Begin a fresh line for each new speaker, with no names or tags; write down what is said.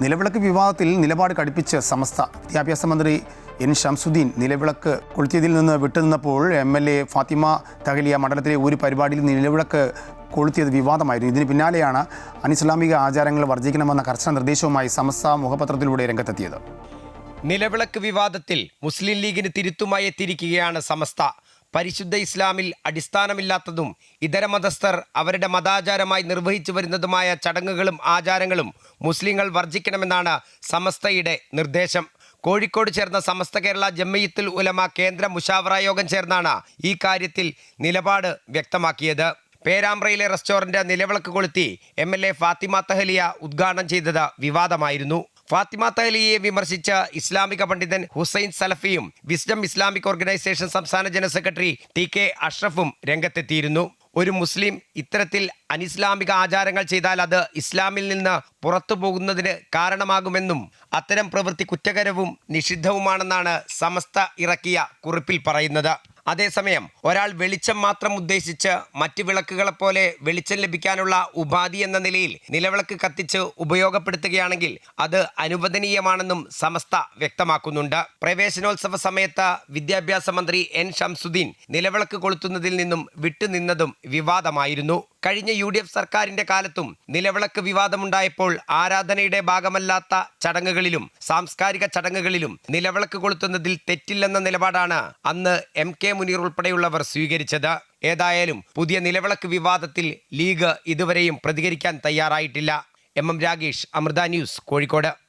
നിലവിളക്ക് വിവാദത്തിൽ നിലപാട് കടുപ്പിച്ച് സമസ്ത. വിദ്യാഭ്യാസ മന്ത്രി എൻ ഷംസുദ്ദീൻ നിലവിളക്ക് കൊളുത്തിയതിൽ നിന്ന് വിട്ടുനിന്നപ്പോൾ MLA ഫാത്തിമ തഹലിയ മണ്ഡലത്തിലെ ഒരു പരിപാടിയിൽ നിലവിളക്ക് കൊളുത്തിയത് വിവാദമായിരുന്നു. ഇതിന് പിന്നാലെയാണ് അനിസ്ലാമിക ആചാരങ്ങൾ വർജിക്കണമെന്ന കർശന നിർദ്ദേശവുമായി സമസ്ത മുഖപത്രത്തിലൂടെ രംഗത്തെത്തിയത്.
നിലവിളക്ക് വിവാദത്തിൽ മുസ്ലിം ലീഗിന് തിരുത്തുമായി എത്തിയിരിക്കുകയാണ് സമസ്ത. പരിശുദ്ധ ഇസ്ലാമിൽ അടിസ്ഥാനമില്ലാത്തതും ഇതര മതസ്ഥർ അവരുടെ മതാചാരമായി നിർവഹിച്ചു വരുന്നതുമായ ചടങ്ങുകളും ആചാരങ്ങളും മുസ്ലിങ്ങൾ വർജിക്കണമെന്നാണ് സമസ്തയുടെ നിർദ്ദേശം. കോഴിക്കോട് ചേർന്ന സമസ്ത കേരള ജംഇയ്യത്തുൽ ഉലമ കേന്ദ്ര മുശാവറ യോഗം ചേർന്നാണ് ഈ കാര്യത്തിൽ നിലപാട് വ്യക്തമാക്കിയത്. പേരാമ്പ്രയിലെ റെസ്റ്റോറന്റ് നിലവിളക്ക് കൊളുത്തി MLA ഫാത്തിമ തഹലിയ ഉദ്ഘാടനം ചെയ്തത് വിവാദമായിരുന്നു. ഫാത്തിമ തഹലിയെ വിമർശിച്ച ഇസ്ലാമിക പണ്ഡിതൻ ഹുസൈൻ സലഫിയും വിസ്ഡം ഇസ്ലാമിക് ഓർഗനൈസേഷൻ സംസ്ഥാന ജനറൽ സെക്രട്ടറി TK അഷ്റഫും രംഗത്തെത്തിയിരുന്നു. ഒരു മുസ്ലിം ഇത്തരത്തിൽ അനിസ്ലാമിക ആചാരങ്ങൾ ചെയ്താൽ അത് ഇസ്ലാമിൽ നിന്ന് പുറത്തു പോകുന്നതിന് കാരണമാകുമെന്നും അത്തരം പ്രവൃത്തി കുറ്റകരവും നിഷിദ്ധവുമാണെന്നാണ് സമസ്ത ഇറക്കിയ കുറിപ്പിൽ പറയുന്നത്. അതേസമയം ഒരാൾ വെളിച്ചം മാത്രം ഉദ്ദേശിച്ച് മറ്റ് വിളക്കുകളെപ്പോലെ വെളിച്ചം ലഭിക്കാനുള്ള ഉപാധി എന്ന നിലയിൽ നിലവിളക്ക് കത്തിച്ച് ഉപയോഗപ്പെടുത്തുകയാണെങ്കിൽ അത് അനുവദനീയമാണെന്നും സമസ്ത വ്യക്തമാക്കുന്നുണ്ട്. പ്രവേശനോത്സവ സമയത്ത് വിദ്യാഭ്യാസ മന്ത്രി എൻ ഷംസുദ്ദീൻ നിലവിളക്ക് കൊളുത്തുന്നതിൽ നിന്നും വിട്ടുനിന്നതും വിവാദമായിരുന്നു. കഴിഞ്ഞ UDF സർക്കാരിന്റെ കാലത്തും നിലവിളക്ക് വിവാദമുണ്ടായപ്പോൾ ആരാധനയുടെ ഭാഗമല്ലാത്ത ചടങ്ങുകളിലും സാംസ്കാരിക ചടങ്ങുകളിലും നിലവിളക്ക് കൊളുത്തുന്നതിൽ തെറ്റില്ലെന്ന നിലപാടാണ് അന്ന് MK മുനീർ ഉൾപ്പെടെയുള്ളവർ സ്വീകരിച്ചത്. ഏതായാലും പുതിയ നിലവിളക്ക് വിവാദത്തിൽ ലീഗ് ഇതുവരെയും പ്രതികരിക്കാൻ തയ്യാറായിട്ടില്ല. MM Ragesh, Amrita News, Kozhikode.